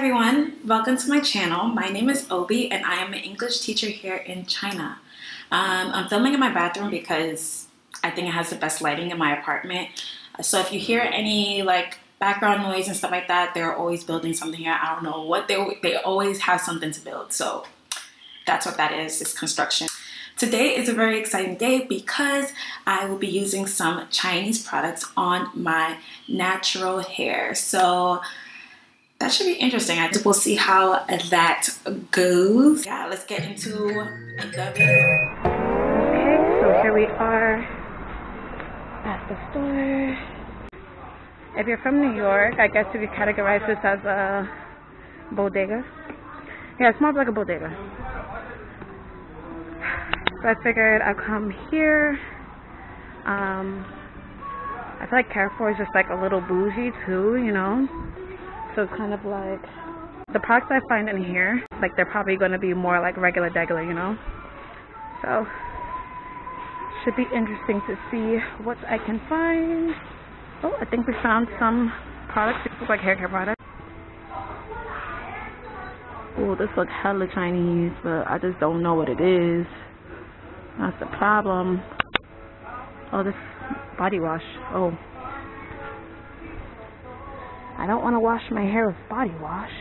everyone, welcome to my channel. My name is Obi and I am an English teacher here in China. I'm filming in my bathroom because I think it has the best lighting in my apartment. So if you hear any like background noise and stuff like that, they're always building something here. I don't know what they always have something to build. So that's what that is, it's construction. Today is a very exciting day because I will be using some Chinese products on my natural hair. So that should be interesting. We'll see how that goes. Yeah, let's get into the video. Okay, so here we are at the store. If you're from New York, I guess if you categorize this as a bodega. Yeah, it's more like a bodega. So I figured I'd come here. I feel like Carrefour is just like a little bougie too, you know? So it's kind of like, the products I find in here, like they're probably going to be more like regular, you know? So, should be interesting to see what I can find. Oh, I think we found some products. These look like hair care products. Oh, this looks hella Chinese, but I just don't know what it is. That's the problem. Oh, this body wash. Oh. I don't want to wash my hair with body wash.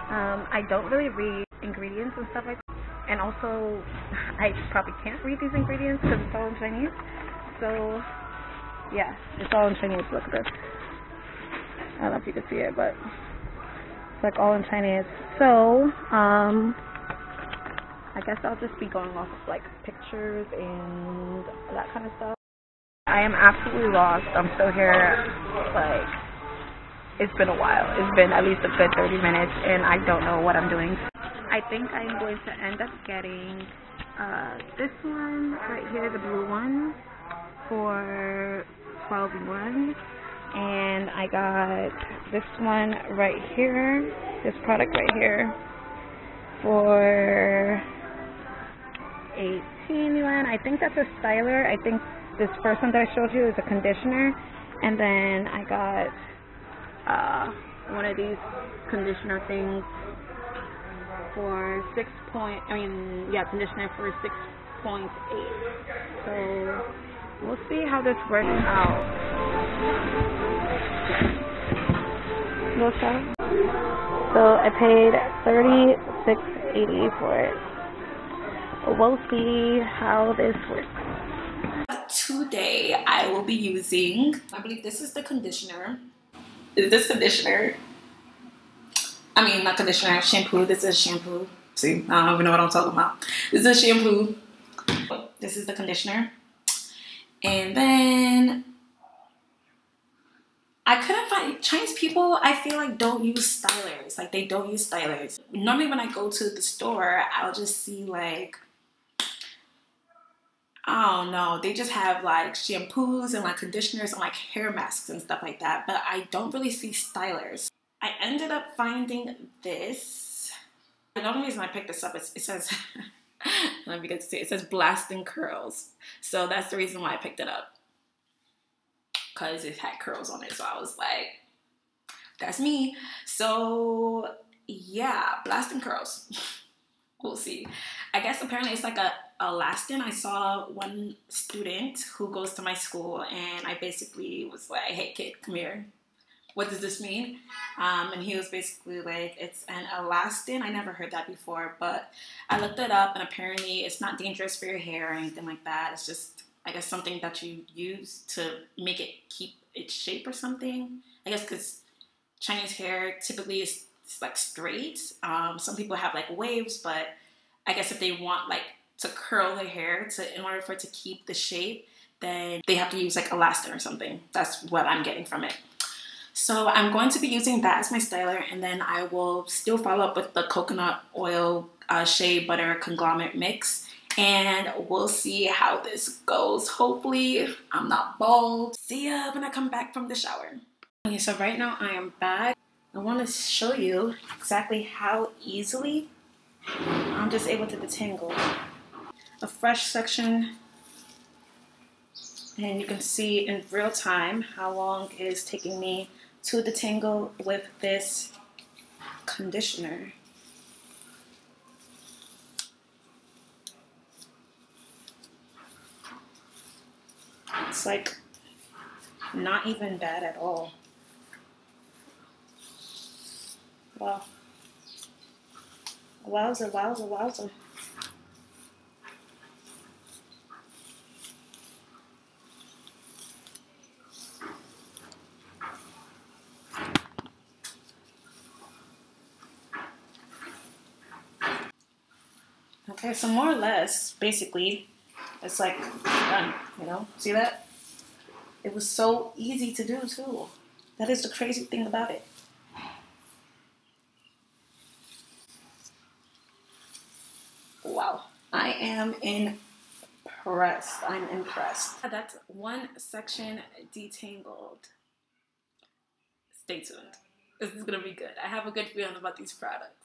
I don't really read ingredients and stuff like that. And also, I probably can't read these ingredients because it's all in Chinese. So, yeah, it's all in Chinese. Look at this. I don't know if you can see it, but it's like all in Chinese. So, I guess I'll just be going off of like pictures and that kind of stuff. I am absolutely lost. I'm still here, like, it's been a while. It's been at least a good 30 minutes, and I don't know what I'm doing. I think I'm going to end up getting this one right here, the blue one, for 12 yuan. And I got this one right here, this product right here, for 18 yuan. I think that's a styler. I think this first one that I showed you is a conditioner, and then I got one of these conditioner things for conditioner for 6.8. So we'll see how this works out. So I paid $36.80 for it. We'll see how this works. Today I will be using, I believe this is the conditioner. Is this conditioner? I mean, not conditioner, shampoo. This is shampoo. See, I don't even know what I'm talking about. This is shampoo. This is the conditioner. And then I couldn't find, Chinese people, I feel like don't use stylers. Like they don't use stylers. Normally when I go to the store, I'll just see like, I don't know, they just have like shampoos and like conditioners and like hair masks and stuff like that, but I don't really see stylers. I ended up finding this. The only reason I picked this up is it says, let me get to see, it says Blastin curls. So that's the reason why I picked it up, because it had curls on it. So I was like, that's me. So yeah, Blastin curls. We'll see. I guess apparently it's like a Elastin. I saw one student who goes to my school and I basically was like, hey kid, come here. What does this mean? And he was basically like, it's an Elastin. I never heard that before, but I looked it up and apparently it's not dangerous for your hair or anything like that. It's just, I guess, something that you use to make it keep its shape or something. I guess because Chinese hair typically is like straight. Some people have like waves, but I guess if they want like to curl their hair in order for it to keep the shape, then they have to use like Elastin or something. That's what I'm getting from it. So I'm going to be using that as my styler, and then I will still follow up with the coconut oil shea butter conglomerate mix, and we'll see how this goes. Hopefully I'm not bald. See ya when I come back from the shower. Okay, so right now I am back. I want to show you exactly how easily I'm just able to detangle a fresh section, and you can see in real time how long it is taking me to detangle with this conditioner. It's like not even bad at all. Wow. Wowza, wowza, wowza. Okay, so more or less, basically, it's like done, you know? See that? It was so easy to do too. That is the crazy thing about it. Wow, I am impressed. I'm impressed. That's one section detangled. Stay tuned. This is gonna be good. I have a good feeling about these products.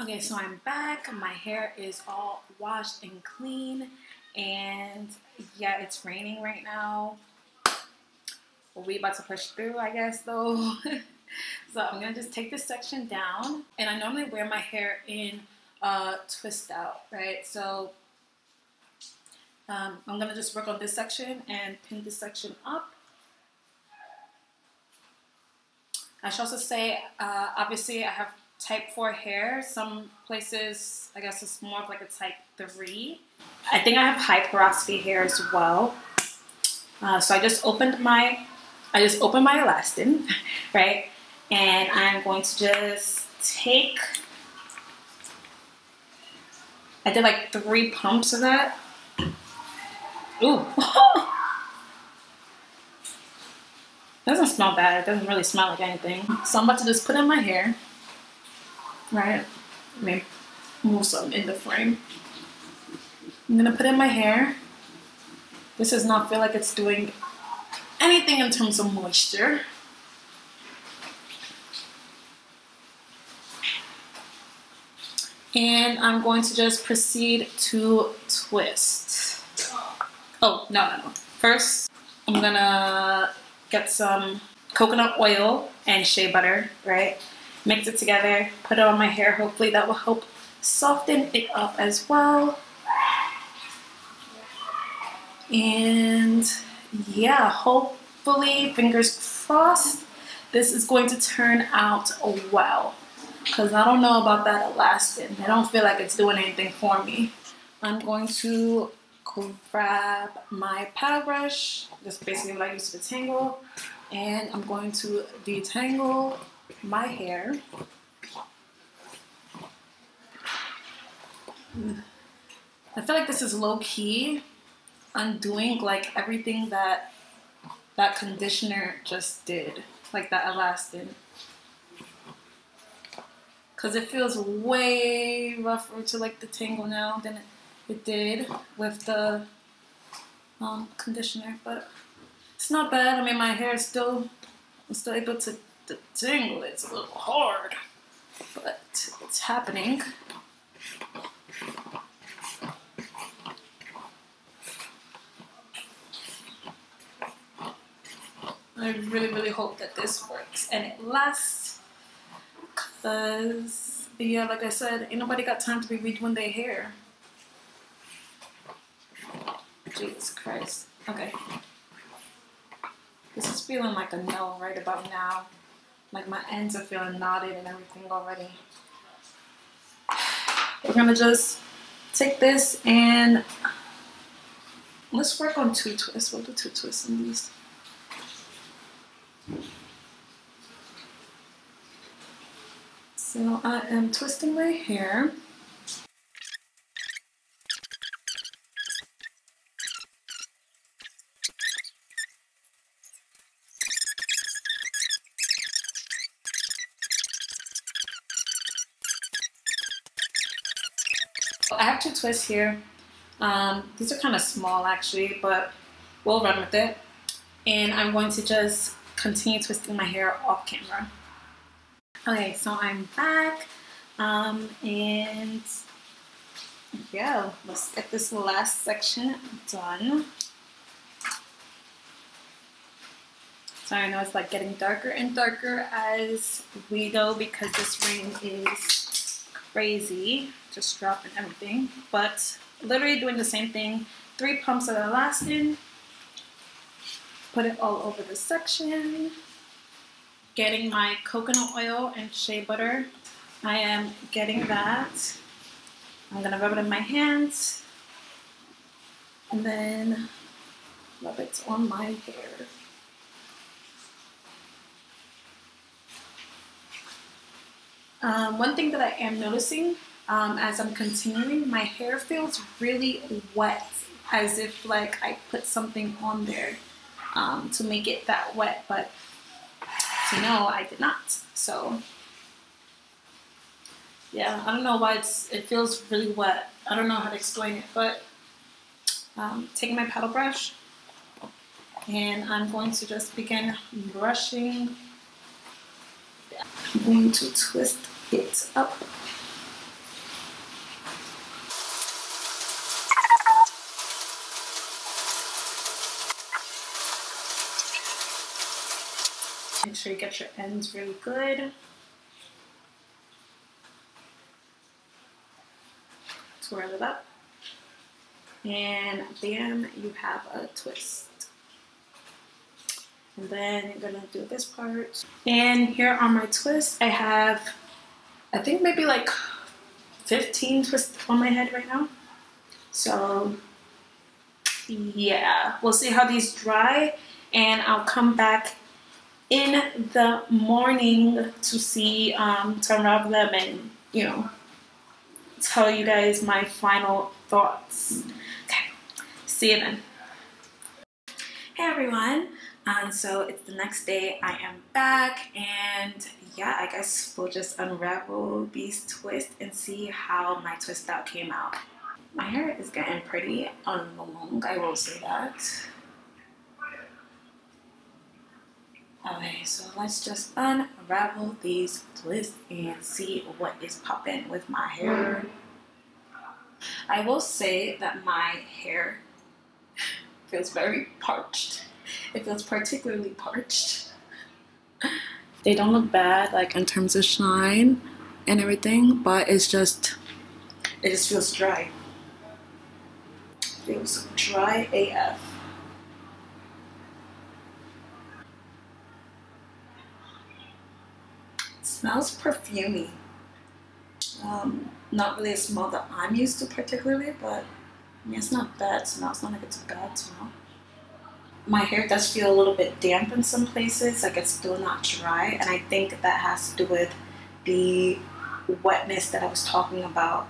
Okay, so I'm back. My hair is all washed and clean. And yeah, it's raining right now. We're about to push through, I guess, though. So I'm gonna just take this section down. And I normally wear my hair in twist out, right? So I'm gonna just work on this section and pin this section up. I should also say, obviously I have type 4 hair. Some places, I guess it's more of like a type 3. I think I have high porosity hair as well. So I just opened my Elastin, right? And I'm going to just take, I did like 3 pumps of that. Ooh. Doesn't smell bad. It doesn't really smell like anything. So I'm about to just put in my hair. Right? Let me move some in the frame. I'm gonna put in my hair. This does not feel like it's doing anything in terms of moisture. And I'm going to just proceed to twist. Oh, no. First, I'm gonna get some coconut oil and shea butter, right? Mix it together, put it on my hair. Hopefully that will help soften it up as well. And yeah, hopefully, fingers crossed, this is going to turn out well. Because I don't know about that Elastin. I don't feel like it's doing anything for me. I'm going to grab my paddle brush. Just basically what I use to detangle. And I'm going to detangle my hair. I feel like this is low-key undoing like everything that conditioner just did, like that Elastin. Because it feels way rougher to like detangle now than it did with the conditioner, but it's not bad. I mean, my hair is still, I'm still able to detangle it. It's a little hard, but it's happening. I really hope that this works and it lasts, because yeah, like I said, ain't nobody got time to be redoing their hair. Jesus Christ. Okay. This is feeling like a no right about now. Like my ends are feeling knotted and everything already. We're gonna just take this and let's work on 2 twists. We'll do 2 twists in these. So I am twisting my hair. I have 2 twists here. These are kind of small actually, but we'll run with it. And I'm going to just continue twisting my hair off camera. Okay, so I'm back. And yeah, let's get this last section done. So I know it's like getting darker and darker as we go because this rain is crazy, just dropping everything. But literally doing the same thing. 3 pumps of Elastin. Put it all over the section. Getting my coconut oil and shea butter. I am getting that. I'm gonna rub it in my hands and then rub it on my hair. One thing that I am noticing as I'm continuing, my hair feels really wet, as if like I put something on there to make it that wet, but no, I did not. So yeah, I don't know why it feels really wet. I don't know how to explain it, but taking my paddle brush and I'm going to just begin brushing. I'm going to twist it up. Make sure you get your ends really good. Twirl it up. And bam, you have a twist. And then you're gonna do this part. And here on my twist, I have, I think maybe like 15 twists on my head right now. So yeah, we'll see how these dry and I'll come back in the morning to see, to unravel them and, you know, tell you guys my final thoughts. Okay, see you then. Hey everyone. So it's the next day, I am back, and yeah, I guess we'll just unravel these twists and see how my twist out came out. My hair is getting pretty on the long, I will say that. Okay, so let's just unravel these twists and see what is popping with my hair. I will say that my hair feels very parched. It feels particularly parched. They don't look bad, like in terms of shine and everything, but it just feels dry. It feels dry AF. It smells perfumey. Not really a smell that I'm used to particularly, but I mean, it's not a bad smell. It's not like it's a bad smell. My hair does feel a little bit damp in some places, like it's still not dry, and I think that has to do with the wetness that I was talking about.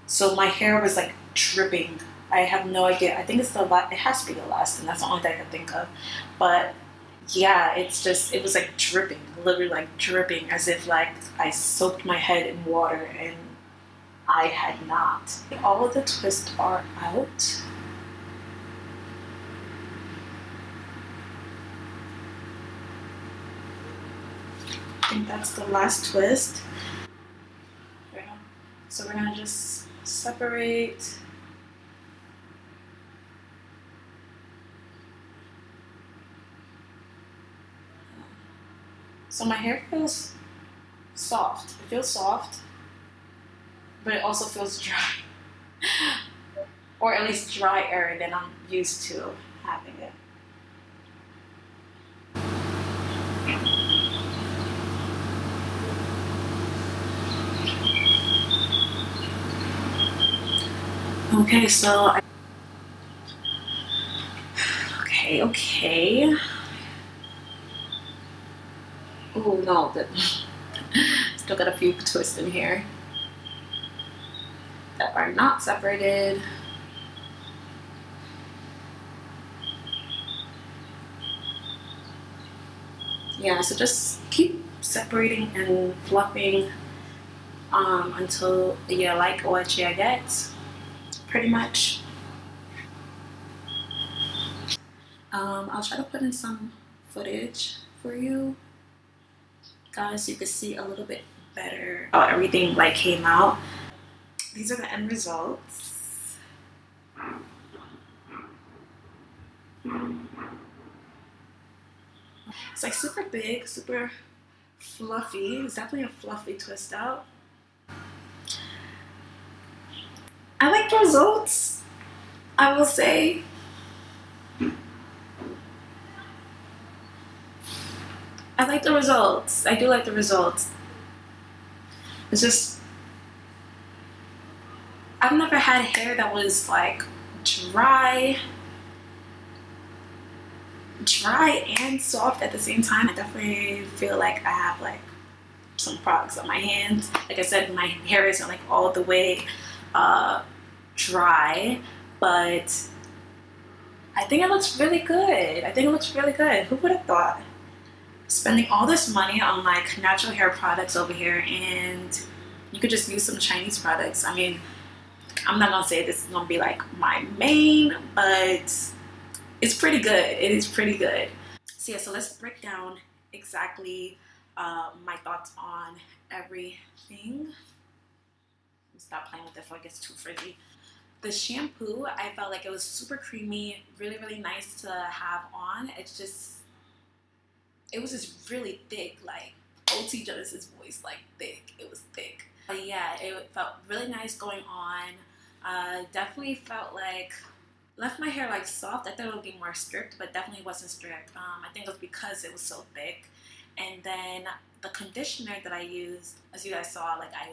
So my hair was like dripping. I have no idea. I think it's it has to be the Elastin. That's the only thing I can think of. But yeah, it was like dripping, literally like dripping, as if like I soaked my head in water, and I had not. All of the twists are out. I think that's the last twist. So we're gonna just separate. So my hair feels soft. It feels soft, but it also feels dry. Or at least drier than I'm used to having it. Okay, so okay. Oh no, still got a few twists in here that are not separated. Yeah, so just keep separating and fluffing until you like what you get, pretty much. I'll try to put in some footage for you guys so you can see a little bit better how everything like came out. These are the end results. It's like super big, super fluffy. It's definitely a fluffy twist out. I like the results, I will say. I like the results. I do like the results. It's just, I've never had hair that was like dry and soft at the same time. I definitely feel like I have like some products on my hands. Like I said, my hair isn't like all the way dry, but I think it looks really good. I think it looks really good. Who would have thought? Spending all this money on like natural hair products over here, and you could just use some Chinese products. I mean, I'm not gonna say this is gonna be like my main, but it's pretty good. It is pretty good. So yeah, so let's break down exactly my thoughts on everything. Stop playing with it before it gets too frizzy. The shampoo, I felt like it was super creamy, really, really nice to have on. It was just really thick, like OT Genesis voice, like thick. It was thick. But yeah, it felt really nice going on. Definitely felt like, left my hair like soft. I thought it would be more stripped, but definitely wasn't stripped. I think it was because it was so thick. And then the conditioner that I used, as you guys saw, like I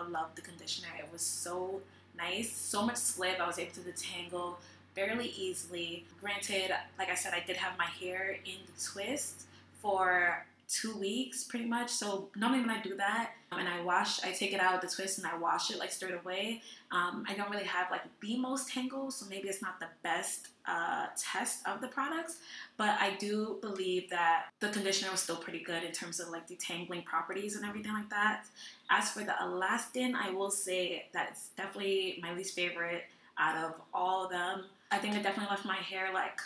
loved the conditioner. It was so nice, so much slip. I was able to detangle fairly easily. Granted, like I said, I did have my hair in the twist for 2 weeks pretty much. So normally when I do that and I take it out of the twist and I wash it like straight away, I don't really have like the most tangles, so maybe it's not the best test of the products, but I do believe that the conditioner was still pretty good in terms of like detangling properties and everything like that. As for the Elastin, I will say that it's definitely my least favorite out of all of them. I think it definitely left my hair like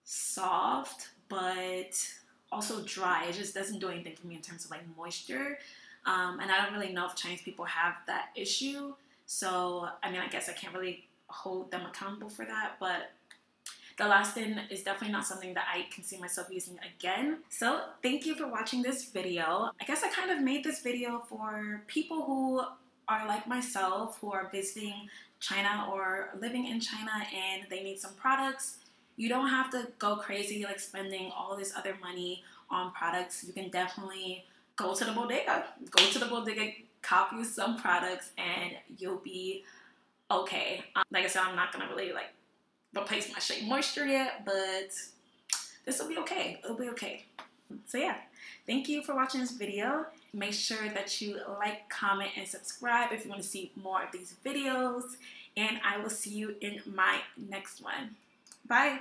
soft, but also dry. It just doesn't do anything for me in terms of like moisture. And I don't really know if Chinese people have that issue. So, I mean, I guess I can't really hold them accountable for that, but the Elastin is definitely not something that I can see myself using again. So thank you for watching this video. I guess I kind of made this video for people who are like myself, who are visiting China or living in China and they need some products. You don't have to go crazy like spending all this other money on products. You can definitely go to the bodega. Go to the bodega, cop you some products, and you'll be okay. Like I said, I'm not gonna really like replace my Shea Moisture yet, but this will be okay. It'll be okay. So yeah, thank you for watching this video. Make sure that you like, comment, and subscribe if you want to see more of these videos. And I will see you in my next one. Bye.